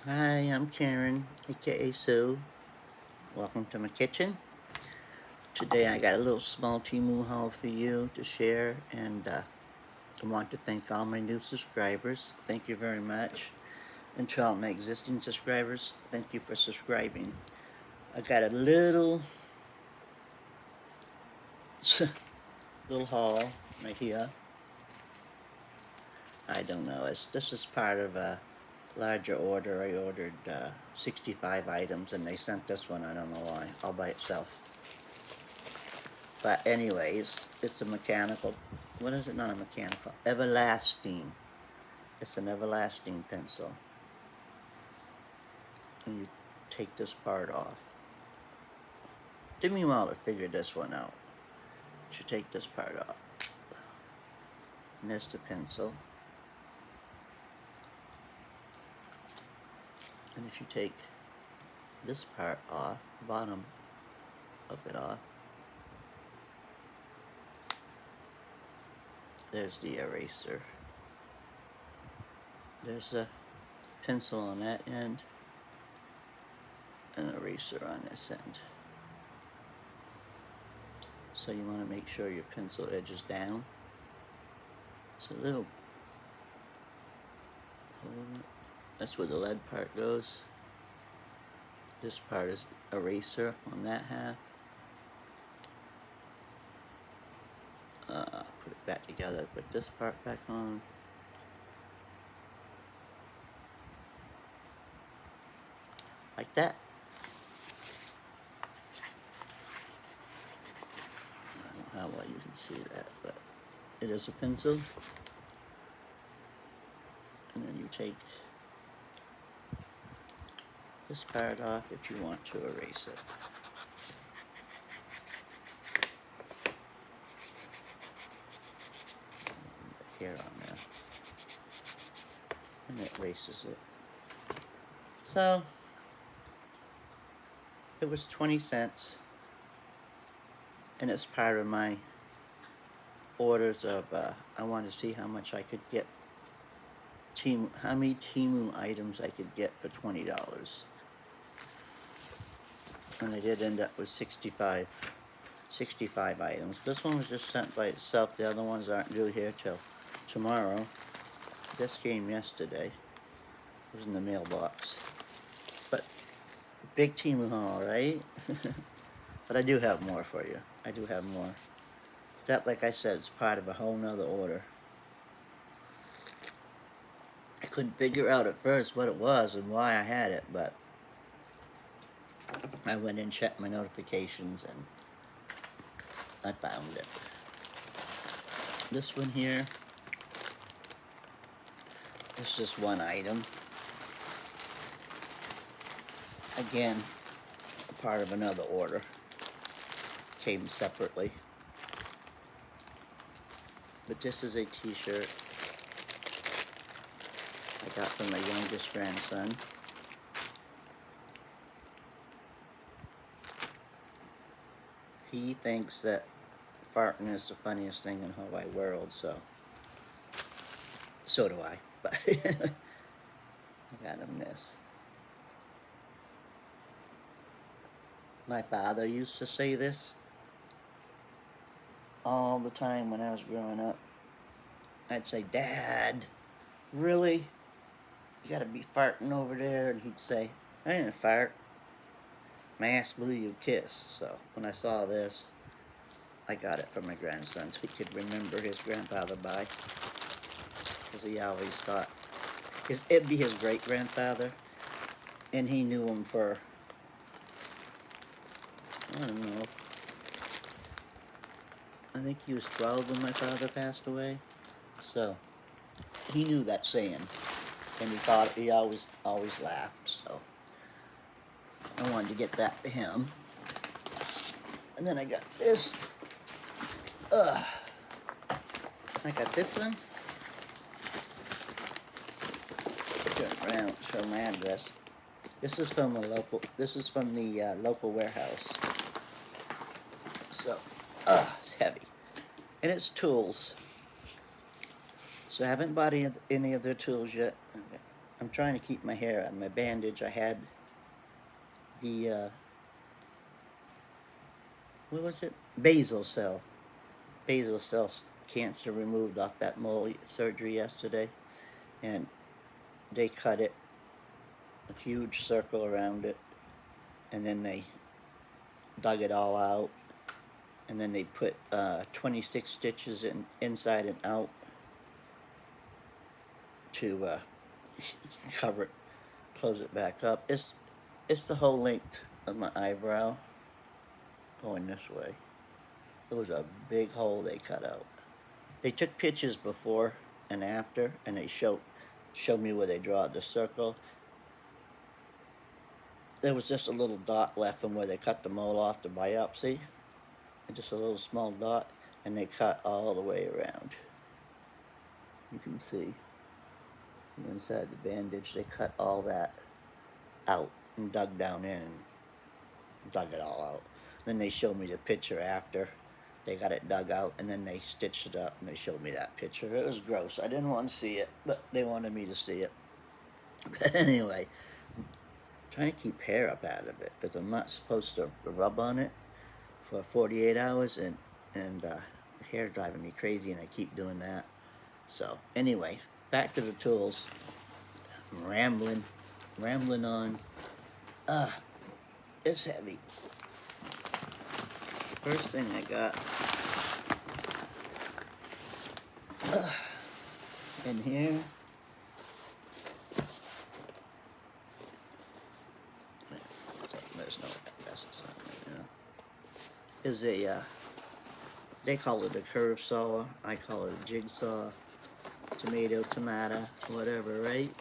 Hi, I'm Karen, aka Sue. Welcome to my kitchen. Today I got a little small Temu haul for you to share, and I want to thank all my new subscribers. Thank you very much. And to all my existing subscribers, thank you for subscribing. I got a little little haul right here. I don't know. This is part of a larger order. I ordered 65 items, and they sent this one. I don't know why, all by itself. But anyways, it's a mechanical. What is it? Not a mechanical. Everlasting. It's an everlasting pencil. And you take this part off. Took me a while to figure this one out. You take this part off. And there's the pencil. And if you take this part off, bottom of it off, there's the eraser. There's a pencil on that end, and an eraser on this end. So you want to make sure your pencil edge is down. It's a little, that's where the lead part goes. This part is eraser on that half. Put it back together, put this part back on. Like that. I don't know how well you can see that, but it is a pencil. And then you take this part off if you want to erase it. Hair on there. And it erases it. So, it was 20 cents. And it's part of my orders of, I wanted to see how much I could get, how many Temu items I could get for $20. And I did end up with 65 items. This one was just sent by itself. The other ones aren't due here till tomorrow. This came yesterday. It was in the mailbox. But big Temu haul, right? But I do have more for you. I do have more. That, like I said, is part of a whole nother order. I couldn't figure out at first what it was and why I had it, but I went and checked my notifications and I found it. This one here is just one item. Again, a part of another order. Came separately. But this is a t-shirt I got from my youngest grandson. He thinks that farting is the funniest thing in the whole wide world, so do I. But I got him this. My father used to say this all the time when I was growing up. I'd say, "Dad, really? You gotta be farting over there?" And he'd say, "I didn't fart. My ass blew you a kiss." So when I saw this, I got it for my grandson so he could remember his grandfather by. Because he always thought it'd be his great-grandfather. And he knew him for, I don't know, I think he was 12 when my father passed away. So he knew that saying. And he always laughed. So I wanted to get that to him. And then I got this. I got this one. Turn around, show my address. This is from the local warehouse. So, it's heavy. And it's tools. So I haven't bought any of their tools yet. I'm trying to keep my hair on my bandage. I had the, what was it? Basal cell cancer removed off that mole surgery yesterday. And they cut it, a huge circle around it, and then they dug it all out, and then they put 26 stitches inside and out to cover it, close it back up. It's the whole length of my eyebrow going this way. It was a big hole they cut out. They took pictures before and after, and they showed me where they draw the circle. There was just a little dot left from where they cut the mole off the biopsy, and just a little small dot, and they cut all the way around. You can see inside the bandage, they cut all that out and dug down in and dug it all out. Then they showed me the picture after they got it dug out, and then they stitched it up, and they showed me that picture. It was gross. I didn't want to see it, but they wanted me to see it. But anyway, I'm trying to keep hair up out of it because I'm not supposed to rub on it for 48 hours, and the hair's driving me crazy, and I keep doing that. So anyway, back to the tools. I'm rambling on. It's heavy. First thing I got in here there's no is a they call it a curve saw. I call it a jigsaw, tomato, whatever, right?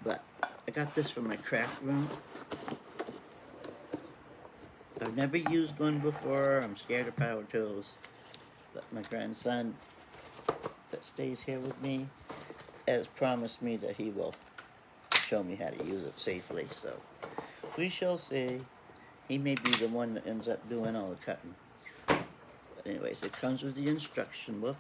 But I got this from my craft room. I've never used one before. I'm scared of power tools. But my grandson that stays here with me has promised me that he will show me how to use it safely. So we shall see. He may be the one that ends up doing all the cutting. But anyways, it comes with the instruction book.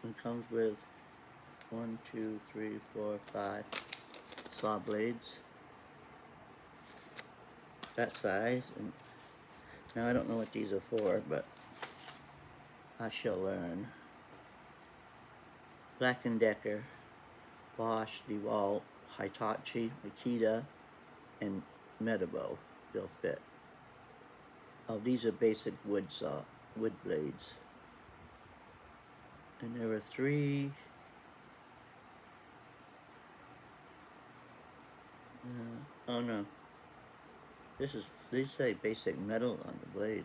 It comes with 1, 2, 3, 4, 5 saw blades that size. And now I don't know what these are for, but I shall learn. Black & Decker, Bosch, DeWalt, Hitachi, Makita, and Metabo. They'll fit. Oh, these are basic wood blades. And there are 3. Oh no. They say basic metal on the blade.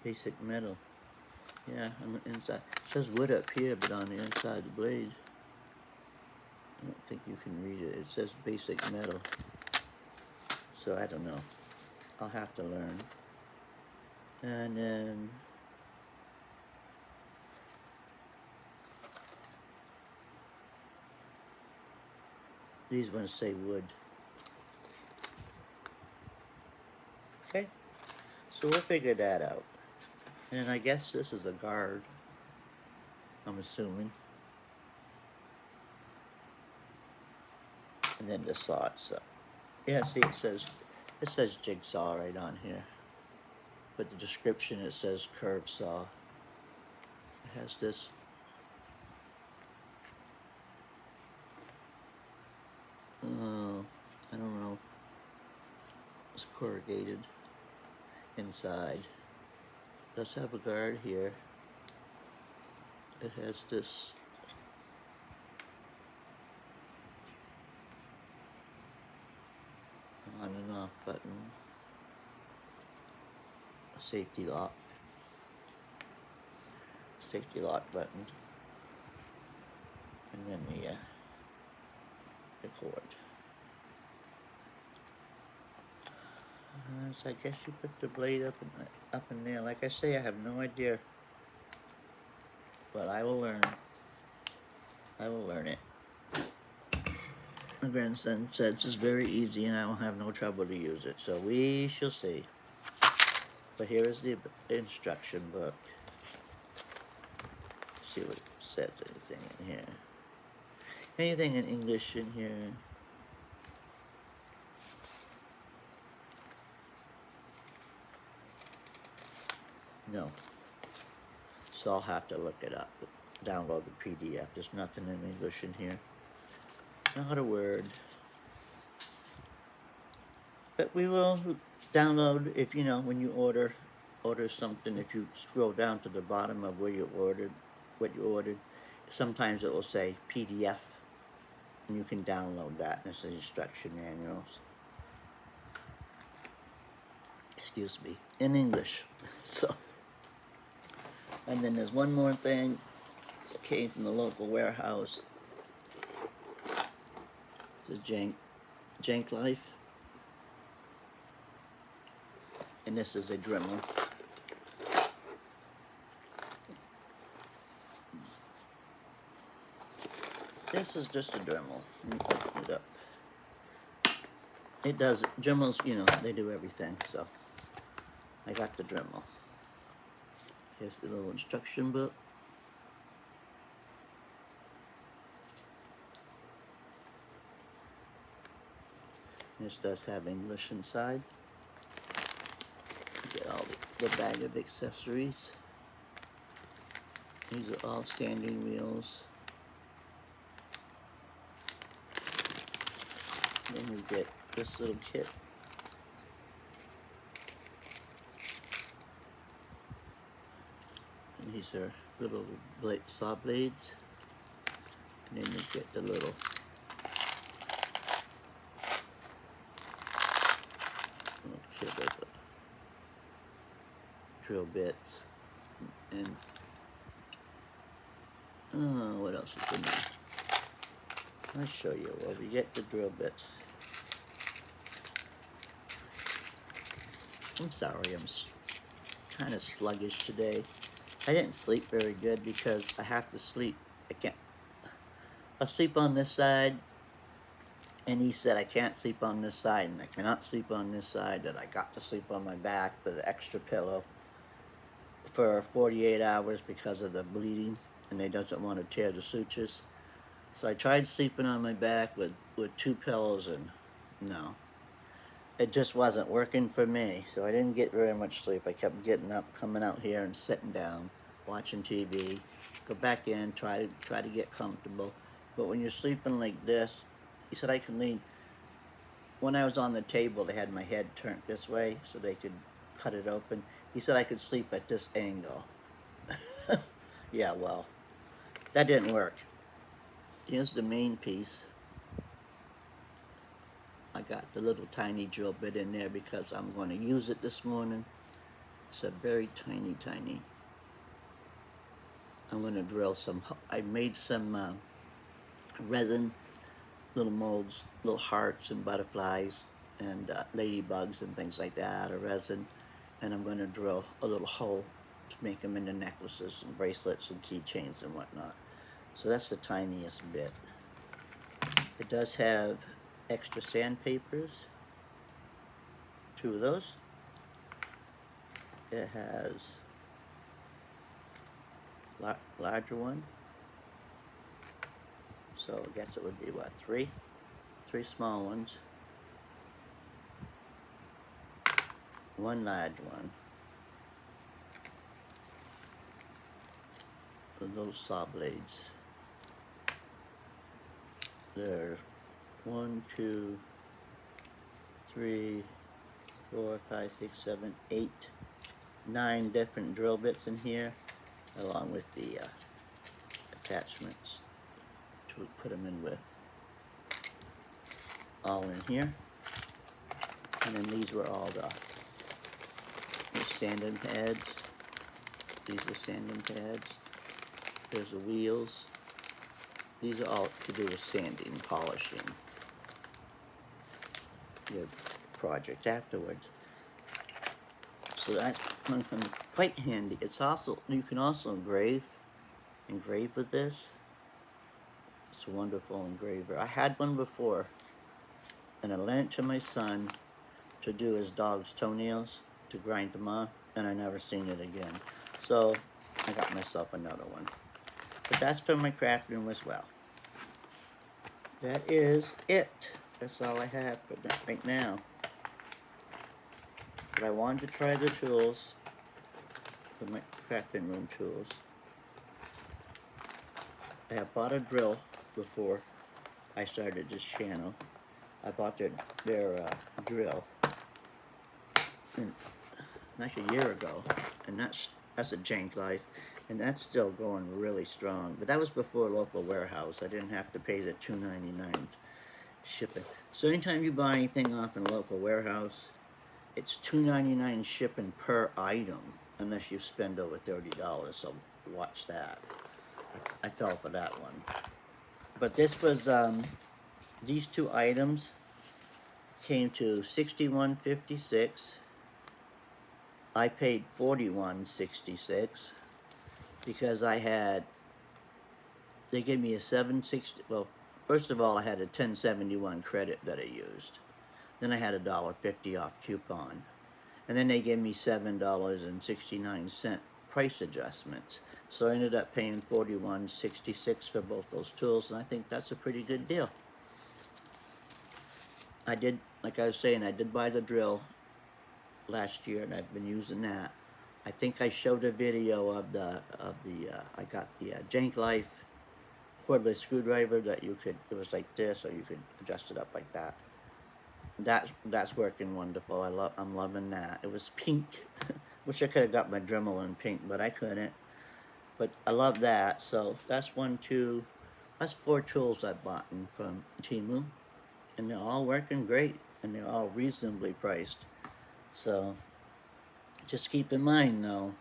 Basic metal. Yeah, on the inside. It says wood up here, but on the inside of the blade, I don't think you can read it. It says basic metal. So I don't know. I'll have to learn. And then these ones say wood. Okay, so we'll figure that out. And I guess this is a guard, I'm assuming. And then the saw itself. Yeah, see, it says jigsaw right on here. But the description, it says curve saw. It has this I don't know. It's corrugated inside. It does have a guard here. It has this on and off button. A safety lock. Safety lock button. And then the cord. So I guess you put the blade up in there. Like I say, I have no idea, but I will learn. I will learn it. My grandson says it's very easy, and I will have no trouble to use it. So we shall see. But here is the instruction book. See what it says, anything in here. Anything in English in here? No. So I'll have to look it up. Download the PDF. There's nothing in English in here. Not a word. But we will download if you know when you order something. If you scroll down to the bottom of where you ordered, what you ordered, sometimes it will say PDF, and you can download that. And it's the instruction manuals. Excuse me, in English. So, and then there's one more thing that came from the local warehouse. It's a Jank Life. And this is a Dremel. This is just a Dremel. Let me open it up. It does, Dremels, you know, they do everything, so I got the Dremel. Here's the little instruction book. This does have English inside. Get all the bag of accessories. These are all sanding wheels. Then you get this little kit. And these are little saw blades. And then you get the little kit of drill bits. And what else is in there? I'll show you. Well, we get the drill bits. I'm sorry, I'm kind of sluggish today. I didn't sleep very good because I have to sleep. I'll sleep on this side, and he said I can't sleep on this side, and I cannot sleep on this side, that I got to sleep on my back with an extra pillow for 48 hours because of the bleeding, and they doesn't want to tear the sutures. So I tried sleeping on my back with 2 pillows, and no. It just wasn't working for me, so I didn't get very much sleep. I kept getting up, coming out here and sitting down, watching TV, go back in, try to get comfortable. But when you're sleeping like this, he said I can lean. When I was on the table, they had my head turned this way so they could cut it open. He said I could sleep at this angle. Yeah, well, that didn't work. Here's the main piece. I got the little tiny drill bit in there because I'm going to use it this morning. It's a very tiny. I'm going to drill some. I made some resin, little molds, little hearts and butterflies and ladybugs and things like that out of resin. And I'm going to drill a little hole to make them into necklaces and bracelets and keychains and whatnot. So that's the tiniest bit. It does have extra sandpapers, 2 of those. It has larger one, so I guess it would be what, 3 small ones, 1 large one. Those saw blades, there's 1, 2, 3, 4, 5, 6, 7, 8, 9 different drill bits in here, along with the attachments to put them in with. All in here. And then these were all the sanding pads. These are sanding pads. There's the wheels. These are all to do with sanding, polishing your project afterwards. So that's quite handy. It's also, you can also engrave with this. It's a wonderful engraver. I had one before, and I lent it to my son to do his dog's toenails, to grind them off. and I never seen it again. So I got myself another one. But that's for my craft room as well. That is it. That's all I have for right now. But I wanted to try the tools, for my crafting room tools. I have bought a drill before I started this channel. I bought their drill like a year ago, and that's a jank life, and that's still going really strong. But that was before local warehouse. I didn't have to pay the $2.99 shipping. So anytime you buy anything off in local warehouse, it's $2.99 shipping per item, unless you spend over $30. So watch that. I fell for that one. But this was these two items came to $61.56. I paid $41.66 because they gave me a $7.60. Well, first of all, I had a $10.71 credit that I used. Then I had a $1.50 off coupon, and then they gave me $7.69 price adjustments. So I ended up paying $41.66 for both those tools, and I think that's a pretty good deal. I did, like I was saying, I did buy the drill last year, and I've been using that. I think I showed a video of I got the Jank Life cordless screwdriver that you could, it was like this, or you could adjust it up like that. That's working wonderful. I'm loving that. It was pink. Wish I could have got my Dremel in pink, but I couldn't. But I love that. So that's that's 4 tools I bought from Temu, and they're all working great, and they're all reasonably priced. So just keep in mind though,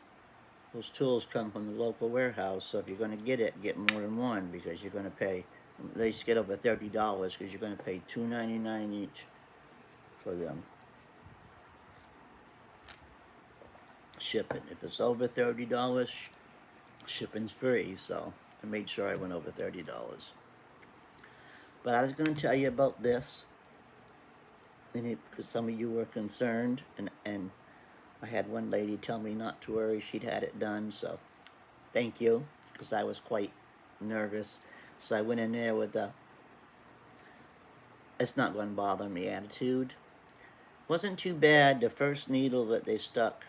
those tools come from the local warehouse, so if you're going to get more than one, because you're going to pay, at least get over $30, because you're going to pay $2.99 each for them. Shipping. If it's over $30, shipping's free, so I made sure I went over $30. But I was going to tell you about this, because some of you were concerned, and I had one lady tell me not to worry, she'd had it done, so thank you, because I was quite nervous. So I went in there with a, it's not going to bother me attitude. Wasn't too bad. The first needle that they stuck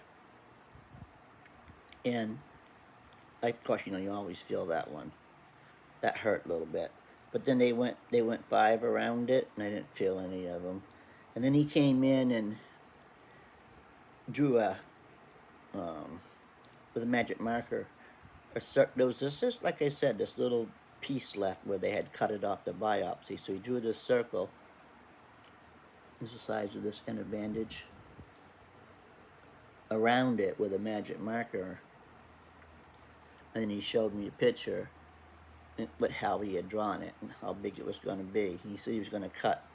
in, of course, you know, you always feel that one. That hurt a little bit. But then they went 5 around it, and I didn't feel any of them. And then he came in and drew with a magic marker. There was just like I said, this little piece left where they had cut it off the biopsy. So he drew this circle. This is the size of this inner bandage around it with a magic marker. And then he showed me a picture, but how he had drawn it and how big it was going to be. He said he was going to cut